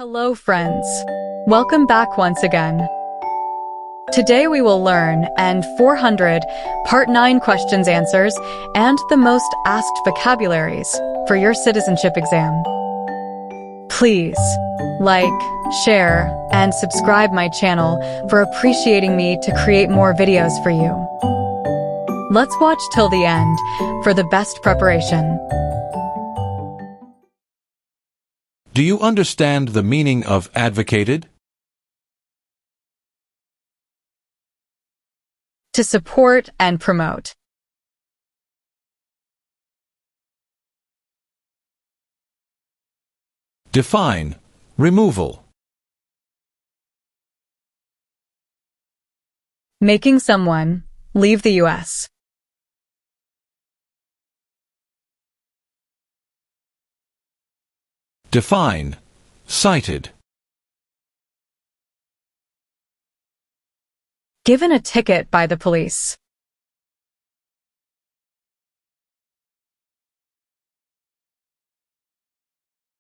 Hello friends. Welcome back once again. Today we will learn N400 Part 9 questions answers and the most asked vocabularies for your citizenship exam. Please like, share, and subscribe my channel for appreciating me to create more videos for you. Let's watch till the end for the best preparation. Do you understand the meaning of advocated? To support and promote. Define. Removal. Making someone leave the US. Define. Cited. Given a ticket by the police.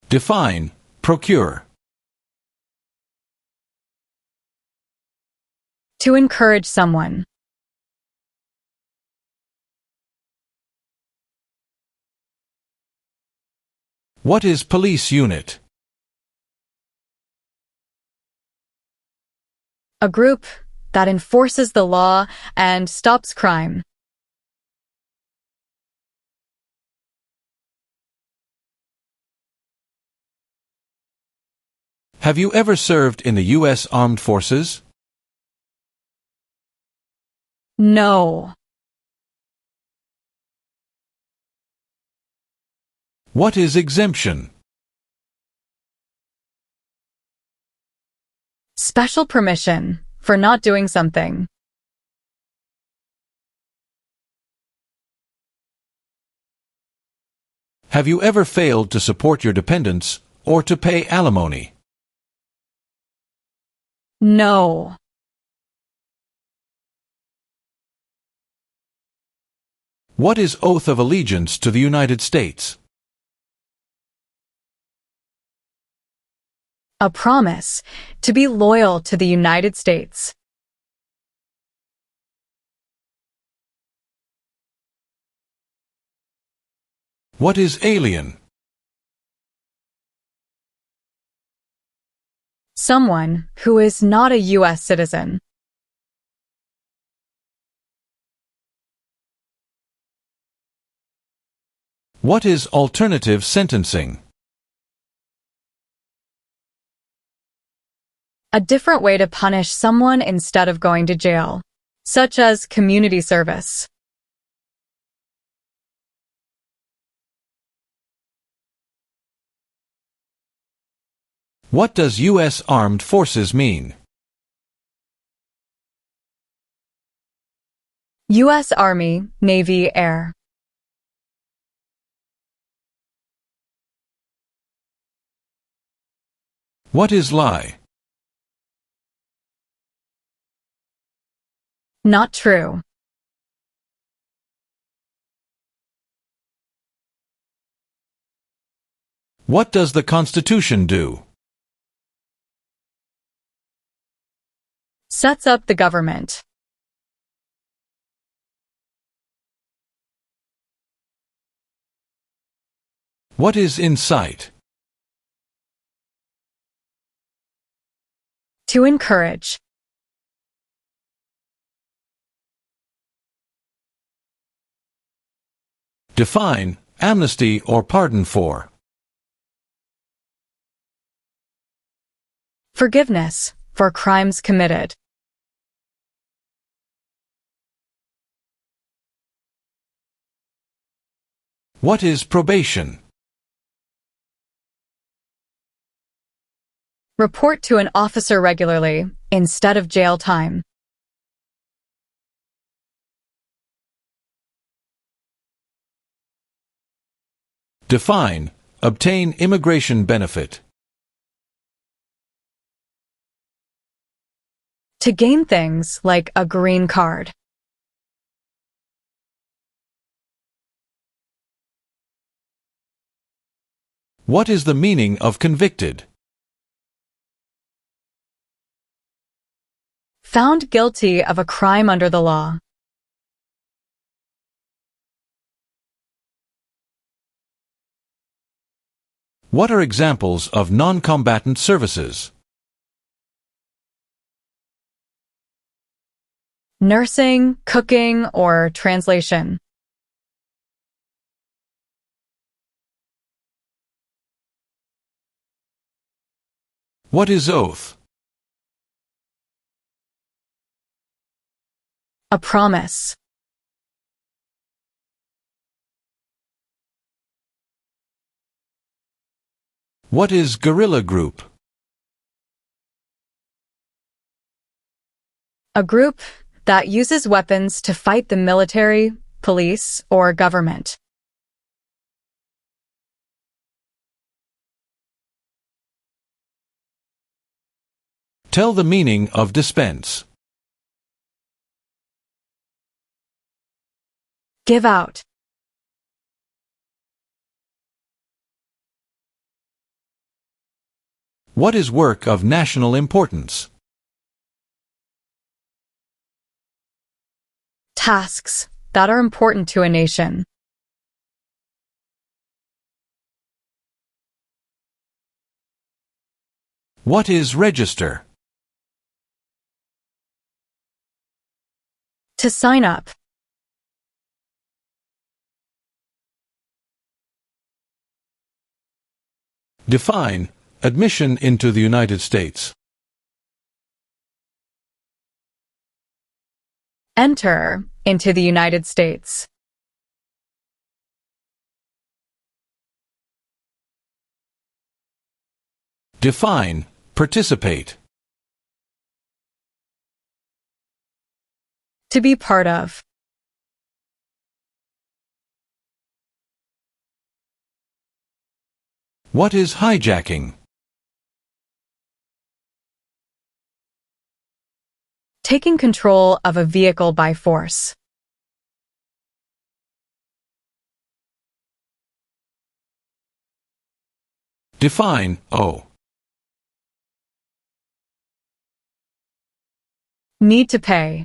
Define. Procure. To encourage someone. What is police unit? A group that enforces the law and stops crime. Have you ever served in the U.S. Armed Forces? No. What is exemption? Special permission for not doing something. Have you ever failed to support your dependents or to pay alimony? No. What is oath of allegiance to the United States? A promise to be loyal to the United States. What is alien? Someone who is not a US citizen. What is alternative sentencing? A different way to punish someone instead of going to jail, such as community service. What does U.S. Armed Forces mean? U.S. Army, Navy, Air. What is lie? Not true. What does the Constitution do? Sets up the government. What is incite? To encourage. Define, amnesty or pardon for. Forgiveness for crimes committed. What is probation? Report to an officer regularly instead of jail time. Define, obtain immigration benefit. To gain things like a green card. What is the meaning of convicted? Found guilty of a crime under the law. What are examples of non-combatant services? Nursing, cooking, or translation. What is oath? A promise. What is guerrilla group? A group that uses weapons to fight the military, police, or government. Tell the meaning of dispense. Give out. What is work of national importance? Tasks that are important to a nation. What is register? To sign up. Define admission into the United States. Enter into the United States. Define participate. To be part of. What is hijacking? Taking control of a vehicle by force. Define owe. Need to pay.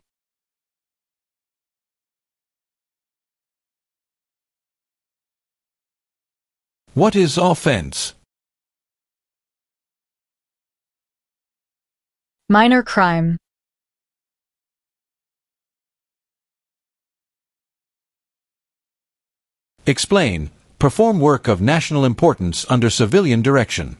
What is offense? Minor crime. Explain. Perform work of national importance under civilian direction.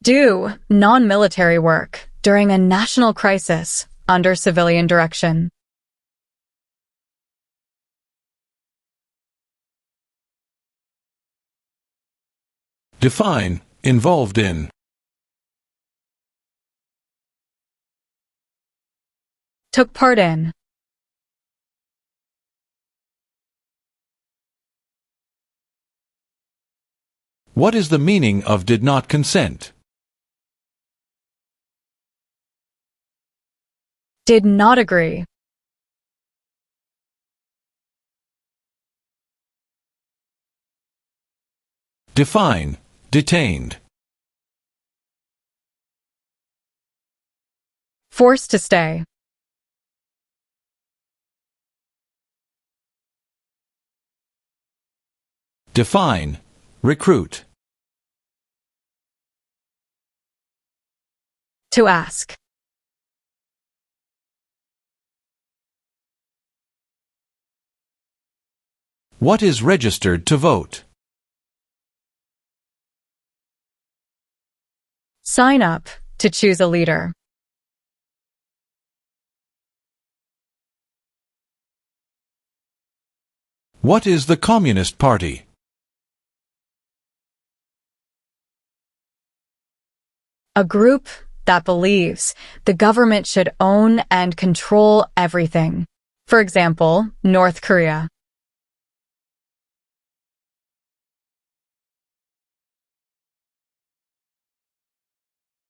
Do non-military work during a national crisis under civilian direction. Define involved in. Took part in. What is the meaning of did not consent? Did not agree. Define detained. Forced to stay. Define recruit. To ask. What is registered to vote? Sign up to choose a leader. What is the Communist Party? A group that believes the government should own and control everything. For example, North Korea.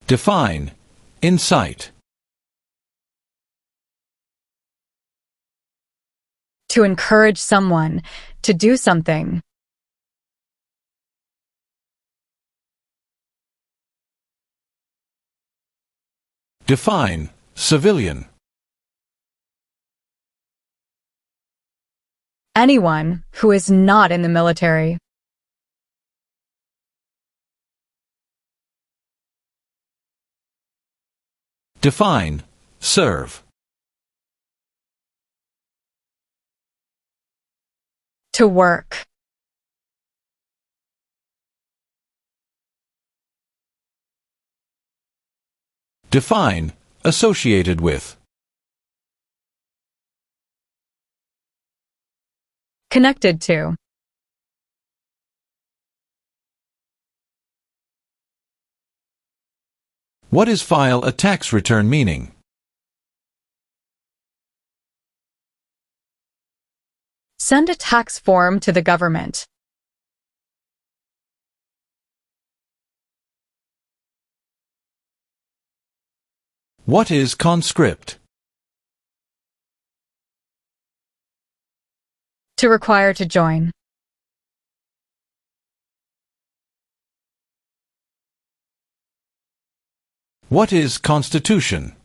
Define incite. To encourage someone to do something. Define civilian. Anyone who is not in the military. Define serve. To work. Define associated with. Connected to. What is file a tax return meaning? Send a tax form to the government. What is conscript? To require to join. What is constitution?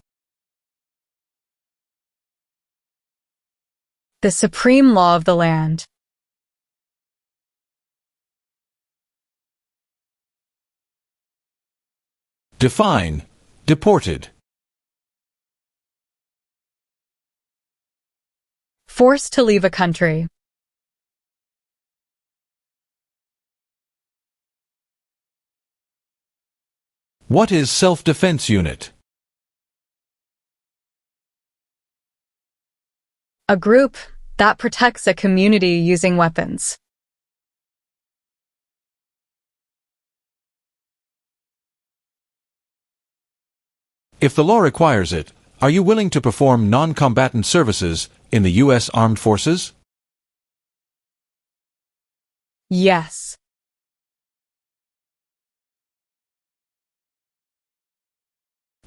The supreme law of the land. Define deported. Forced to leave a country. What is self-defense unit? A group that protects a community using weapons. If the law requires it, are you willing to perform non-combatant services in the U.S. Armed Forces? Yes.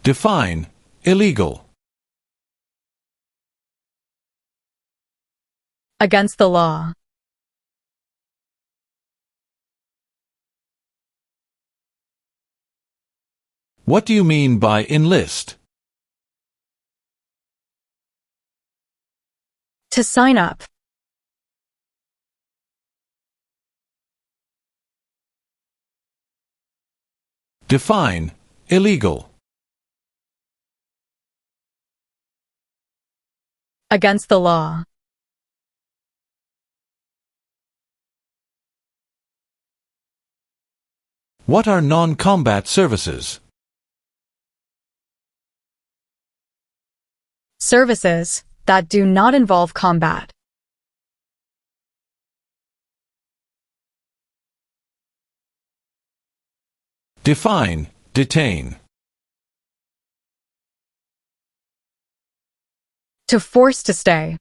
Define illegal. Against the law. What do you mean by enlist? To sign up. Define illegal. Against the law. What are non-combat services? Services that do not involve combat. Define detain. To force to stay.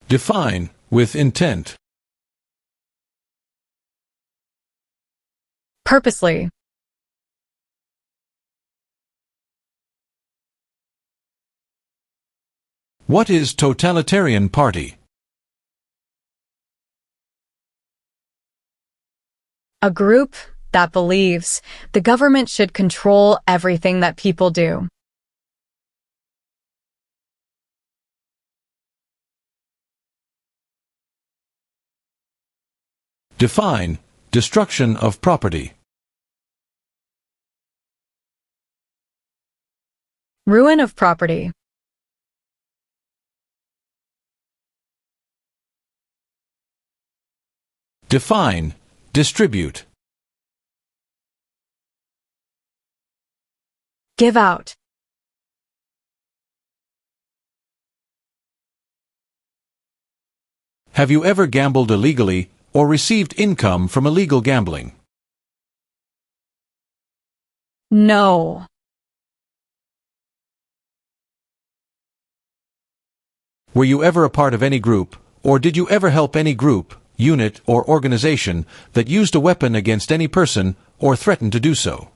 Define with intent. Purposely. What is totalitarian party? A group that believes the government should control everything that people do. Define destruction of property. Ruin of property. Define distribute. Give out. Have you ever gambled illegally or received income from illegal gambling? No. Were you ever a part of any group, or did you ever help any group, unit, or organization that used a weapon against any person or threatened to do so?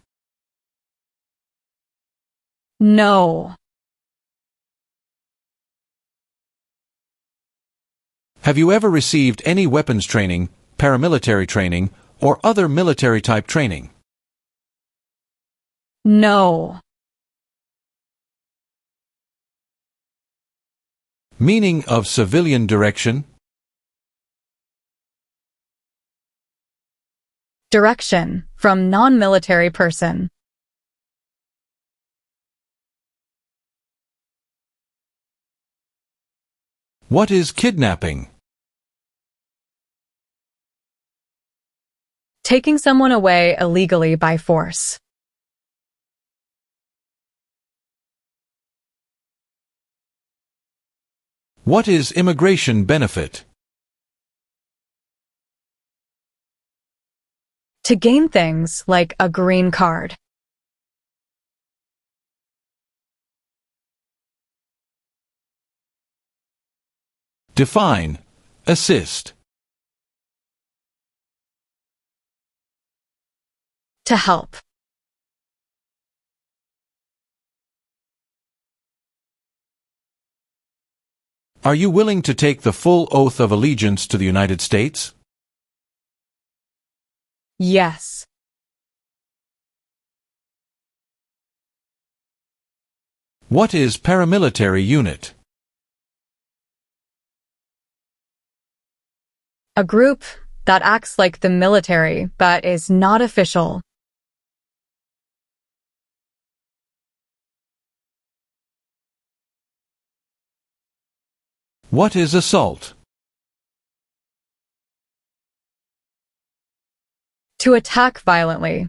No. Have you ever received any weapons training, paramilitary training, or other military-type training? No. Meaning of civilian direction? Direction, from non-military person. What is kidnapping? Taking someone away illegally by force. What is immigration benefit? To gain things like a green card. Define. Assist. To help. Are you willing to take the full oath of allegiance to the United States? Yes. What is paramilitary unit? A group that acts like the military but is not official. What is assault? To attack violently.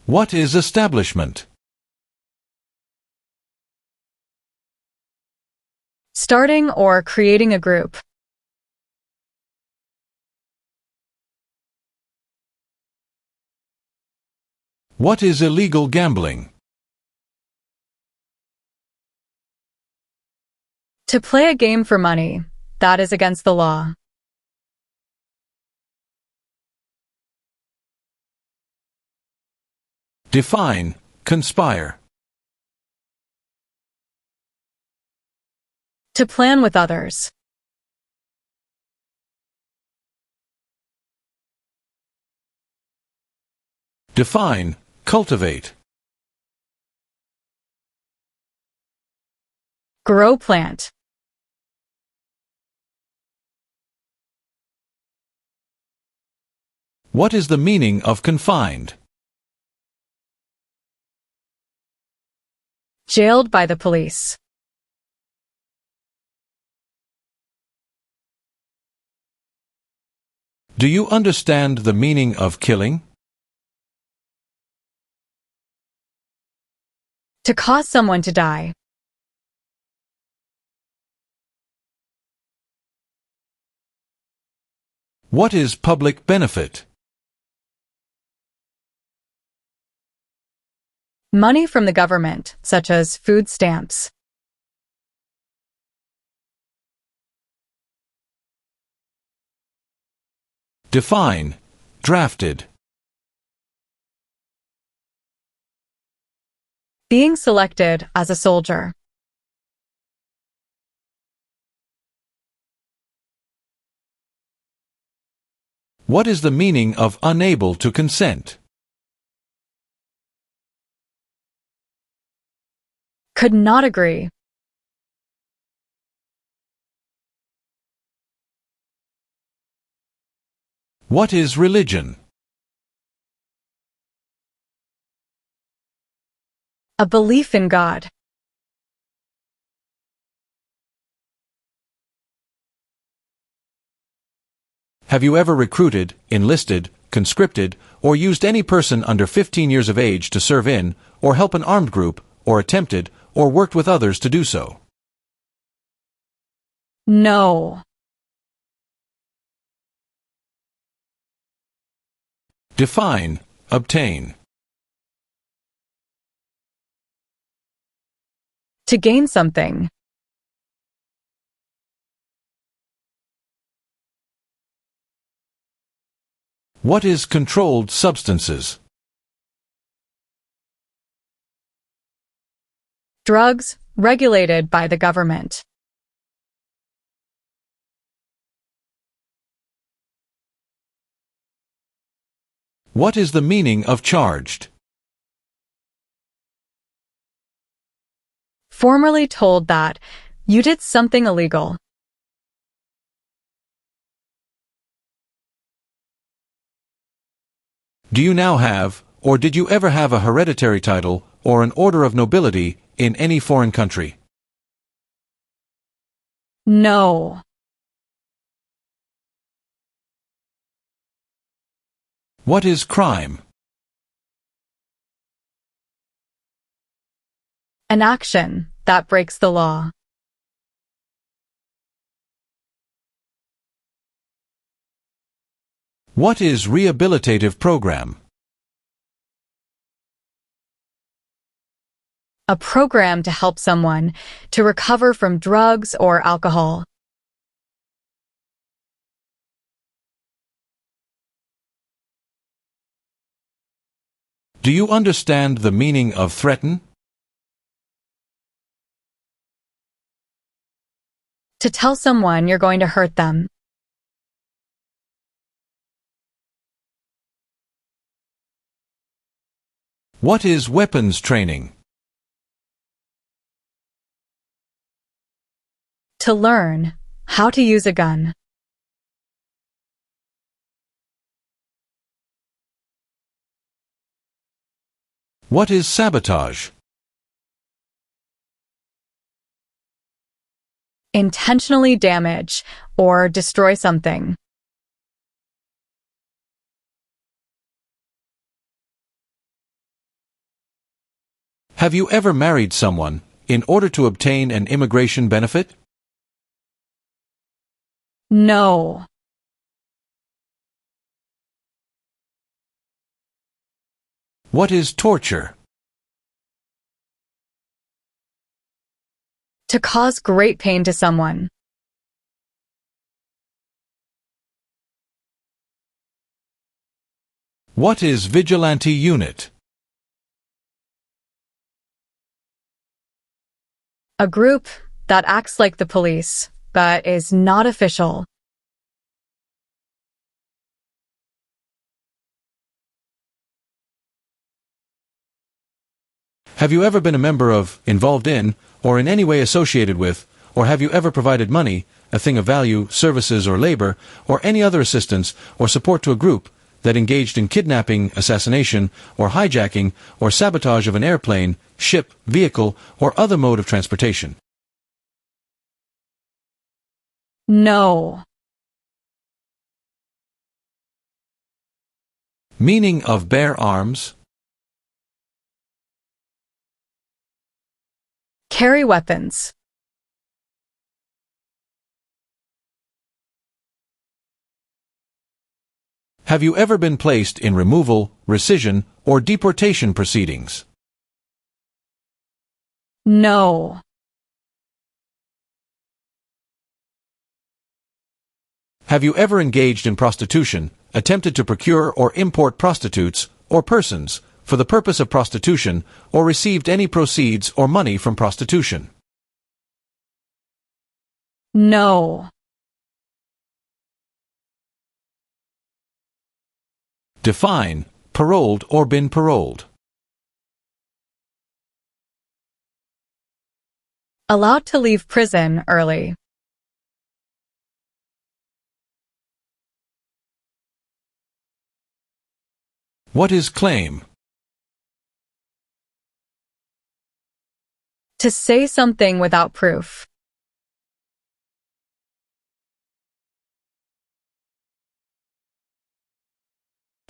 What is establishment? Starting or creating a group. What is illegal gambling? To play a game for money. That is against the law. Define. Conspire. To plan with others. Define. Cultivate. Grow plant. What is the meaning of confined? Jailed by the police. Do you understand the meaning of killing? To cause someone to die. What is public benefit? Money from the government, such as food stamps. Define. Drafted. Being selected as a soldier. What is the meaning of unable to consent? Could not agree. What is religion? A belief in God. Have you ever recruited, enlisted, conscripted, or used any person under 15 years of age to serve in, or help an armed group, or attempted, or worked with others to do so? No. Define. Obtain. To gain something. What is controlled substances? Drugs regulated by the government. What is the meaning of charged? Formerly told that you did something illegal. Do you now have, or did you ever have a hereditary title or an order of nobility in any foreign country? No. What is crime? An action that breaks the law. What is rehabilitative program? A program to help someone to recover from drugs or alcohol. Do you understand the meaning of threaten? To tell someone you're going to hurt them. What is weapons training? To learn how to use a gun. What is sabotage? Intentionally damage or destroy something. Have you ever married someone in order to obtain an immigration benefit? No. What is torture? To cause great pain to someone. What is vigilante unit? A group that acts like the police, but is not official. Have you ever been a member of, involved in, or in any way associated with, or have you ever provided money, a thing of value, services or labor, or any other assistance or support to a group that engaged in kidnapping, assassination, or hijacking, or sabotage of an airplane, ship, vehicle, or other mode of transportation? No. Meaning of bear arms? Carry weapons. Have you ever been placed in removal, rescission, or deportation proceedings? No. Have you ever engaged in prostitution, attempted to procure or import prostitutes, or persons, for the purpose of prostitution, or received any proceeds or money from prostitution? No. Define, paroled or been paroled. Allowed to leave prison early. What is claim? To say something without proof.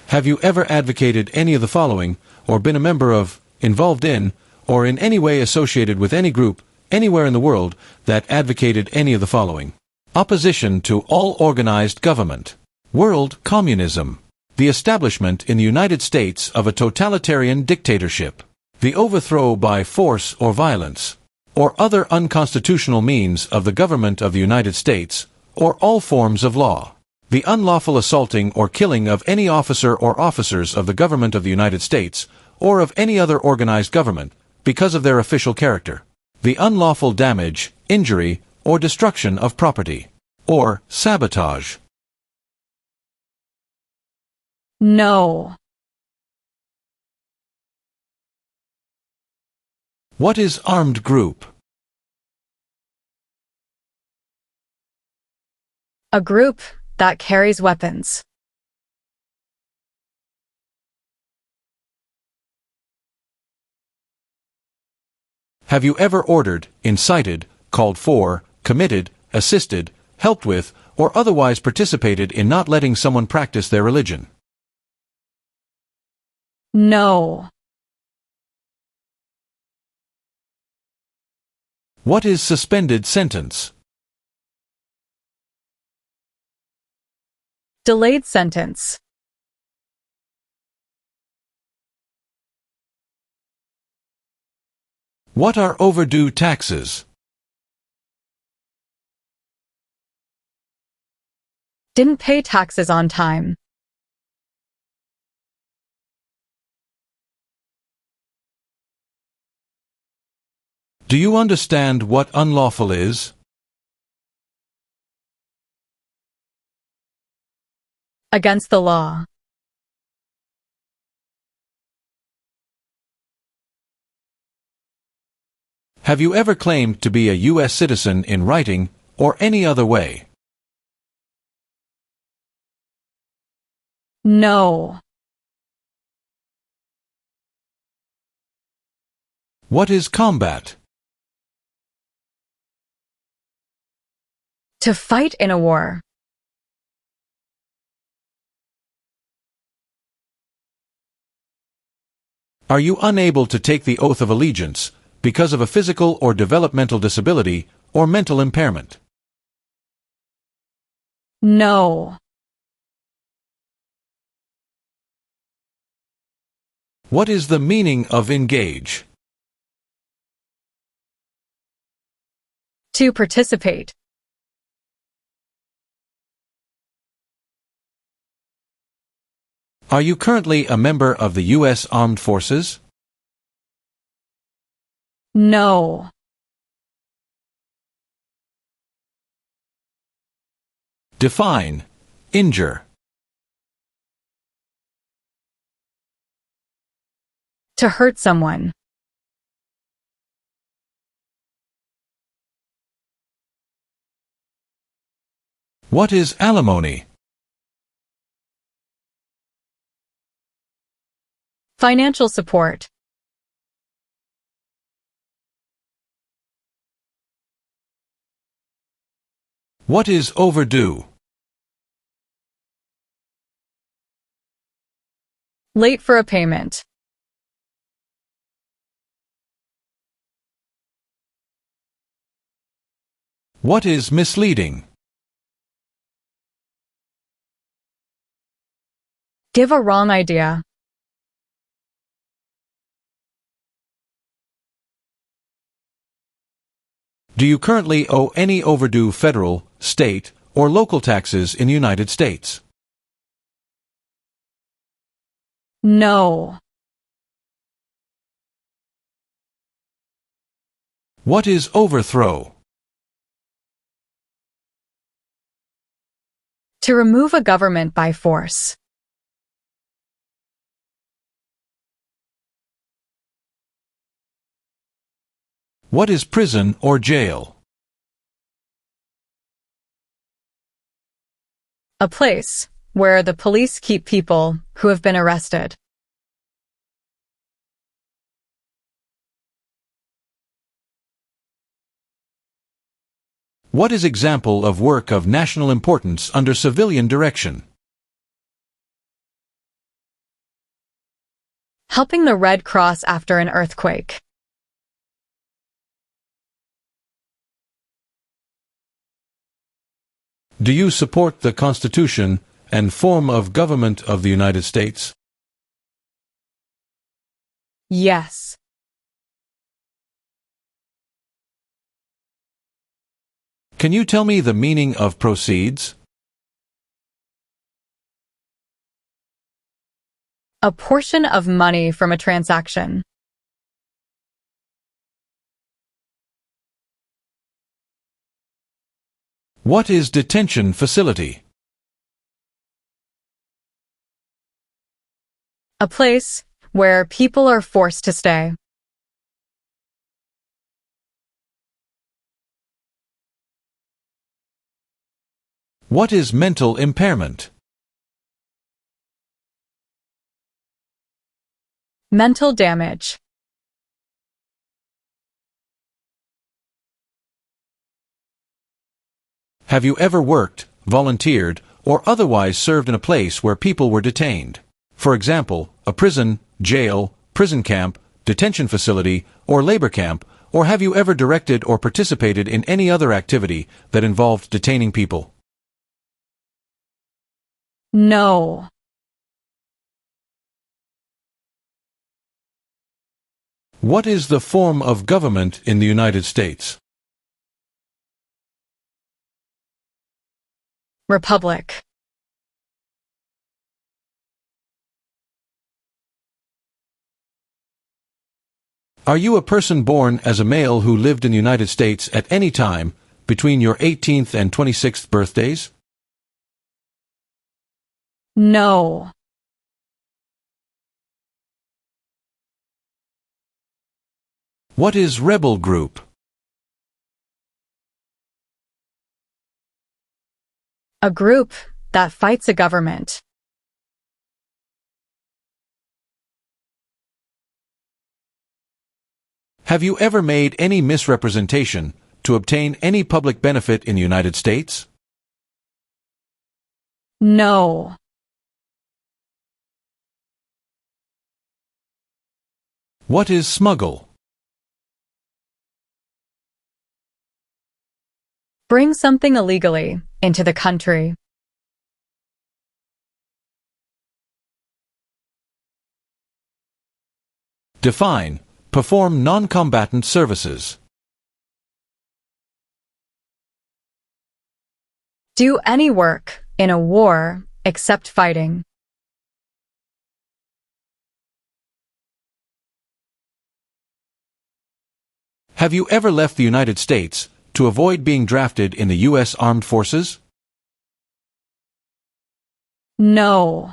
Have you ever advocated any of the following, or been a member of, involved in, or in any way associated with any group, anywhere in the world, that advocated any of the following? Opposition to all organized government. World communism. The establishment in the United States of a totalitarian dictatorship. The overthrow by force or violence, or other unconstitutional means of the government of the United States, or all forms of law. The unlawful assaulting or killing of any officer or officers of the government of the United States, or of any other organized government, because of their official character. The unlawful damage, injury, or destruction of property. Or sabotage. No. What is armed group? A group that carries weapons. Have you ever ordered, incited, called for, committed, assisted, helped with, or otherwise participated in not letting someone practice their religion? No. What is suspended sentence? Delayed sentence. What are overdue taxes? Didn't pay taxes on time. Do you understand what unlawful is? Against the law. Have you ever claimed to be a U.S. citizen in writing or any other way? No. What is combat? To fight in a war. Are you unable to take the oath of allegiance because of a physical or developmental disability or mental impairment? No. What is the meaning of engage? To participate. Are you currently a member of the U.S. Armed Forces? No. Define. Injure. To hurt someone. What is alimony? Financial support. What is overdue? Late for a payment. What is misleading? Give a wrong idea. Do you currently owe any overdue federal, state, or local taxes in the United States? No. What is overthrow? To remove a government by force. What is prison or jail? A place where the police keep people who have been arrested. What is example of work of national importance under civilian direction? Helping the Red Cross after an earthquake. Do you support the Constitution and form of government of the United States? Yes. Can you tell me the meaning of proceeds? A portion of money from a transaction. What is detention facility? A place where people are forced to stay. What is mental impairment? Mental damage. Have you ever worked, volunteered, or otherwise served in a place where people were detained? For example, a prison, jail, prison camp, detention facility, or labor camp, or have you ever directed or participated in any other activity that involved detaining people? No. What is the form of government in the United States? Republic. Are you a person born as a male who lived in the United States at any time between your 18th and 26th birthdays? No. What is rebel group? A group that fights a government. Have you ever made any misrepresentation to obtain any public benefit in the United States? No. What is smuggle? Bring something illegally into the country. Define. Perform non-combatant services. Do any work in a war except fighting. Have you ever left the United States to avoid being drafted in the U.S. Armed Forces? No.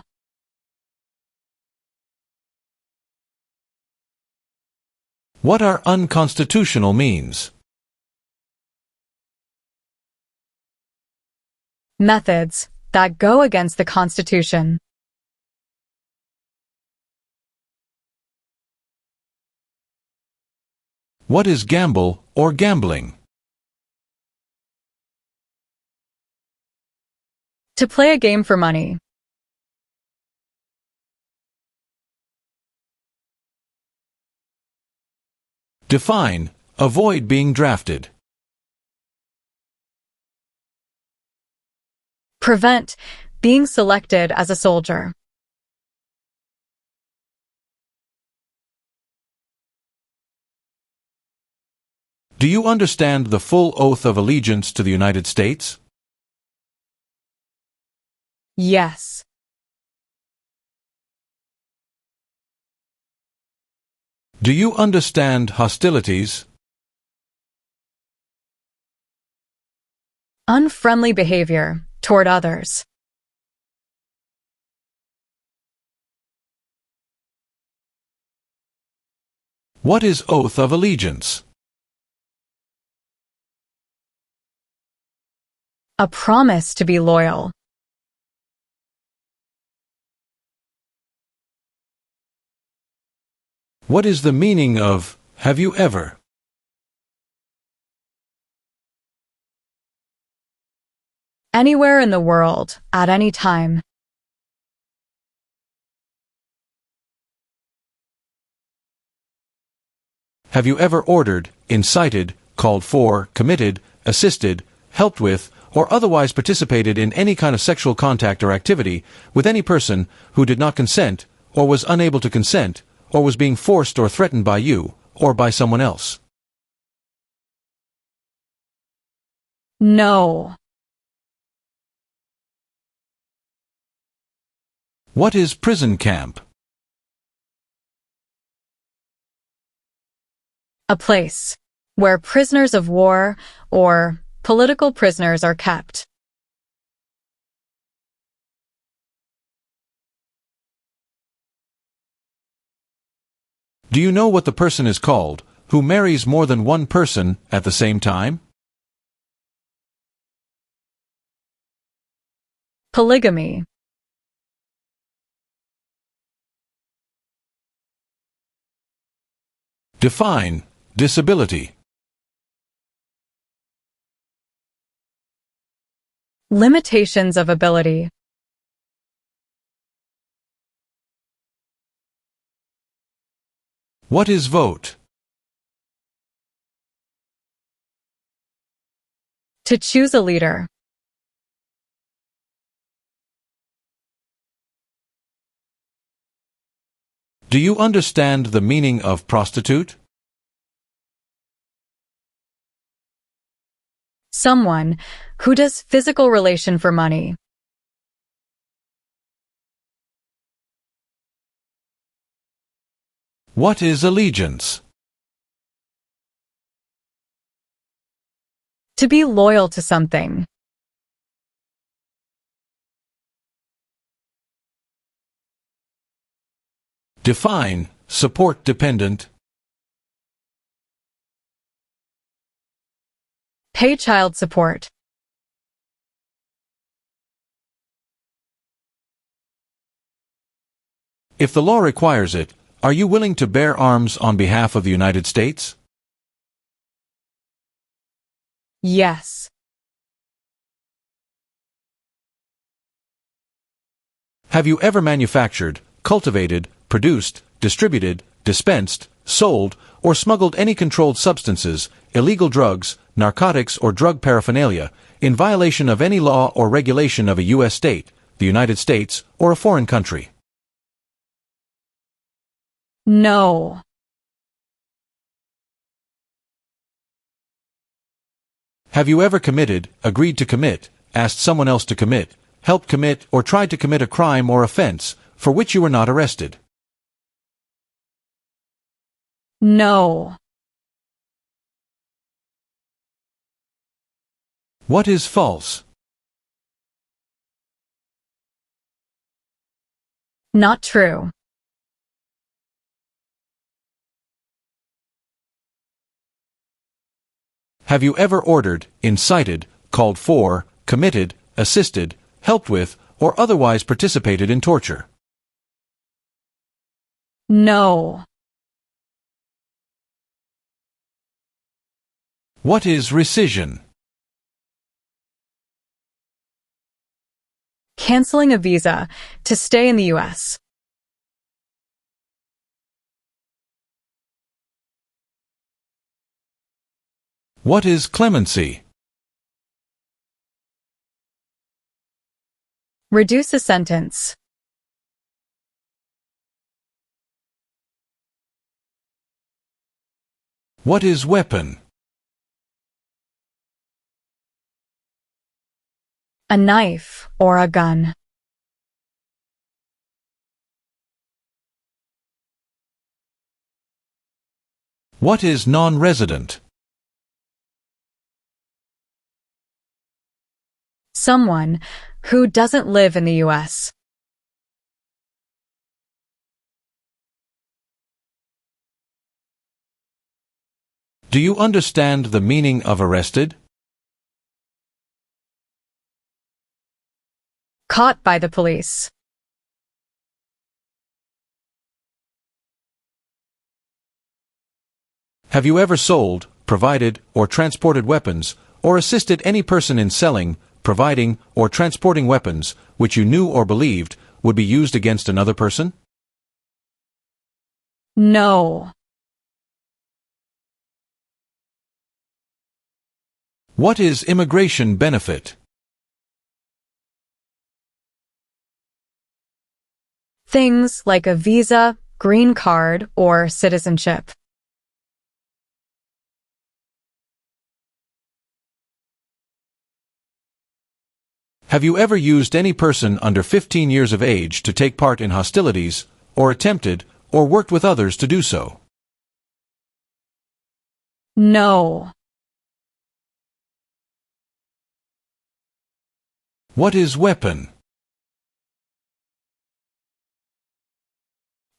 What are unconstitutional means? Methods that go against the Constitution. What is gamble or gambling? To play a game for money. Define. Avoid being drafted. Prevent being selected as a soldier. Do you understand the full oath of allegiance to the United States? Yes. Do you understand hostilities? Unfriendly behavior toward others. What is oath of allegiance? A promise to be loyal. What is the meaning of have you ever? Anywhere in the world, at any time. Have you ever ordered, incited, called for, committed, assisted, helped with, or otherwise participated in any kind of sexual contact or activity with any person who did not consent, or was unable to consent, or was being forced or threatened by you, or by someone else? No. What is prison camp? A place where prisoners of war or political prisoners are kept. Do you know what the person is called who marries more than one person at the same time? Polygamy. Define disability. Limitations of ability. What is vote? To choose a leader. Do you understand the meaning of prostitute? Someone who does physical relation for money. What is allegiance? To be loyal to something. Define support dependent. Pay child support. If the law requires it, are you willing to bear arms on behalf of the United States? Yes. Have you ever manufactured, cultivated, produced, distributed, dispensed, sold, or smuggled any controlled substances, illegal drugs, narcotics, or drug paraphernalia in violation of any law or regulation of a U.S. state, the United States, or a foreign country? No. Have you ever committed, agreed to commit, asked someone else to commit, helped commit, or tried to commit a crime or offense for which you were not arrested? No. What is false? Not true. Have you ever ordered, incited, called for, committed, assisted, helped with, or otherwise participated in torture? No. What is rescission? Canceling a visa to stay in the U.S. What is clemency? Reduce a sentence. What is weapon? A knife or a gun. What is non-resident? Someone who doesn't live in the U.S. Do you understand the meaning of arrested? Caught by the police. Have you ever sold, provided, or transported weapons, or assisted any person in selling, providing, or transporting weapons which you knew or believed would be used against another person? No. What is immigration benefit? Things like a visa, green card, or citizenship. Have you ever used any person under 15 years of age to take part in hostilities, or attempted, or worked with others to do so? No. What is weapon?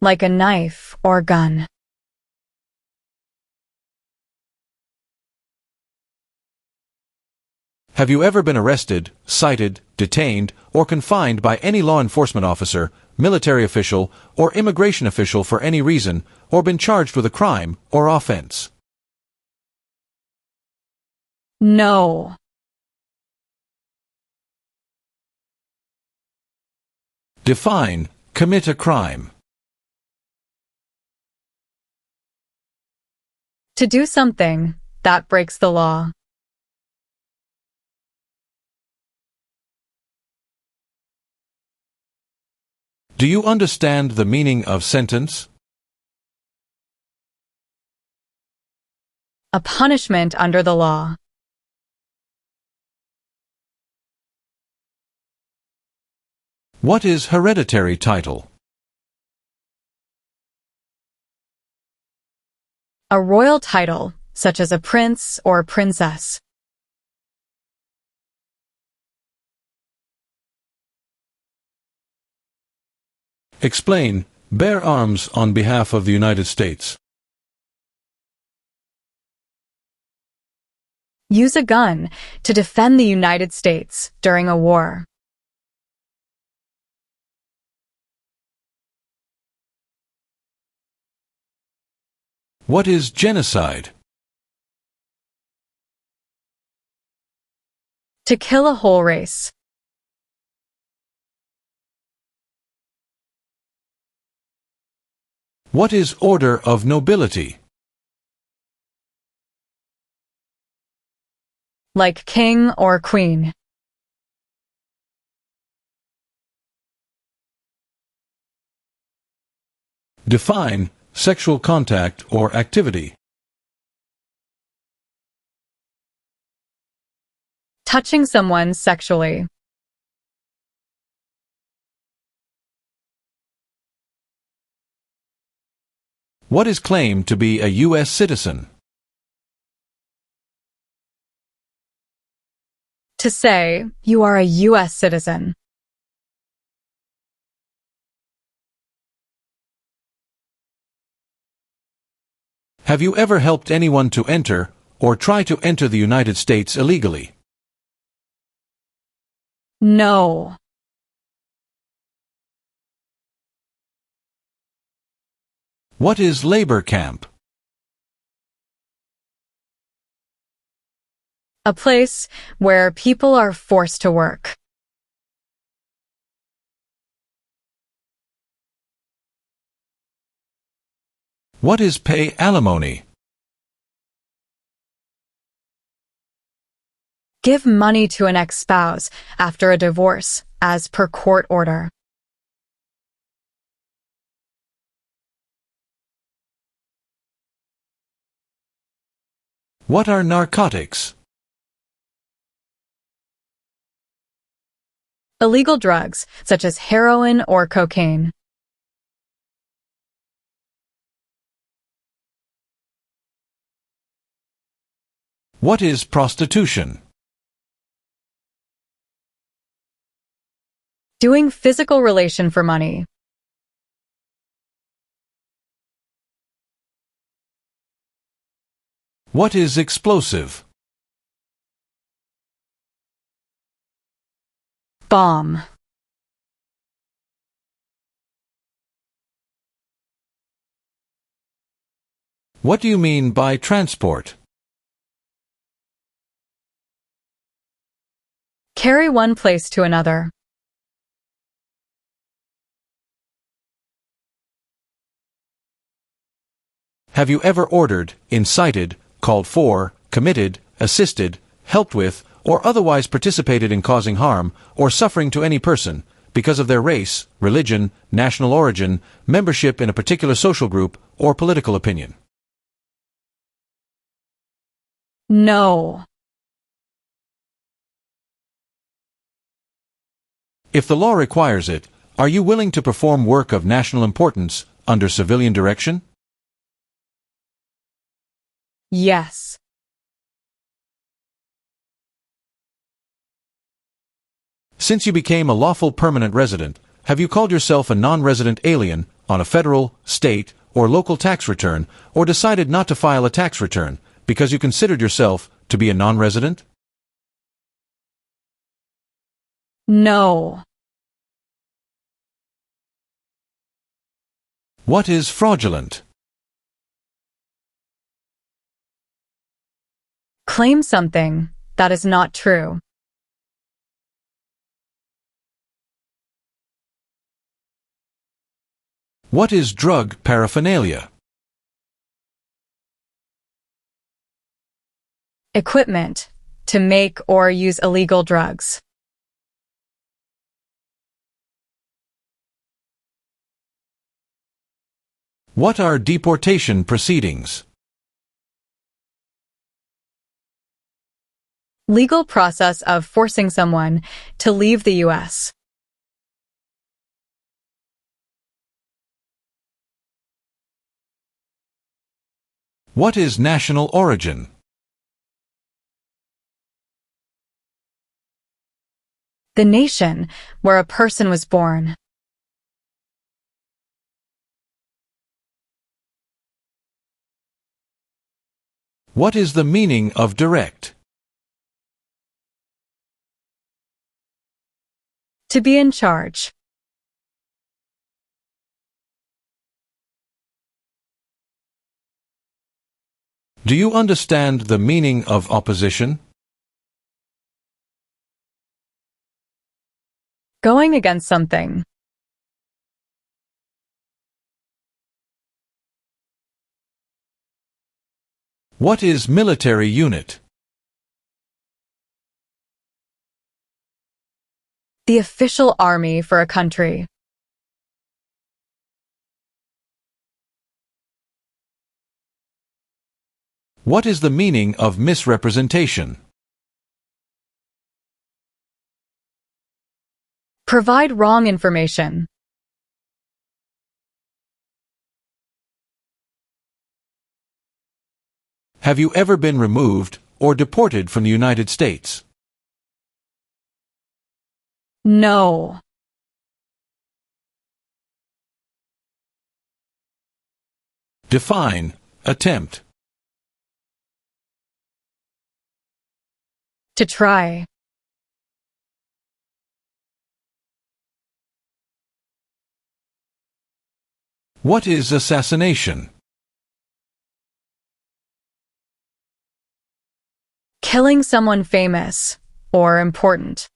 Like a knife or gun. Have you ever been arrested, cited, detained, or confined by any law enforcement officer, military official, or immigration official for any reason, or been charged with a crime or offense? No. Define commit a crime. To do something that breaks the law. Do you understand the meaning of sentence? A punishment under the law. What is hereditary title? A royal title, such as a prince or princess. Explain bear arms on behalf of the United States. Use a gun to defend the United States during a war. What is genocide? To kill a whole race. What is order of nobility? Like king or queen. Define sexual contact or activity. Touching someone sexually. What is claimed to be a U.S. citizen? To say, you are a US citizen. Have you ever helped anyone to enter or try to enter the United States illegally? No. What is labor camp? A place where people are forced to work. What is pay alimony? Give money to an ex-spouse after a divorce, as per court order. What are narcotics? Illegal drugs, such as heroin or cocaine. What is prostitution? Doing physical relation for money. What is explosive? Bomb. What do you mean by transport? Carry one place to another. Have you ever ordered, incited, called for, committed, assisted, helped with, or otherwise participated in causing harm or suffering to any person because of their race, religion, national origin, membership in a particular social group, or political opinion? No. If the law requires it, are you willing to perform work of national importance under civilian direction? Yes. Since you became a lawful permanent resident, have you called yourself a non-resident alien on a federal, state, or local tax return, or decided not to file a tax return because you considered yourself to be a non-resident? No. What is fraudulent? Claim something that is not true. What is drug paraphernalia? Equipment to make or use illegal drugs. What are deportation proceedings? Legal process of forcing someone to leave the U.S. What is national origin? The nation where a person was born. What is the meaning of direct? To be in charge. Do you understand the meaning of opposition? Going against something. What is military unit? The official army for a country. What is the meaning of misrepresentation? Provide wrong information. Have you ever been removed or deported from the United States? No. Define attempt. To try. What is assassination? Killing someone famous or important.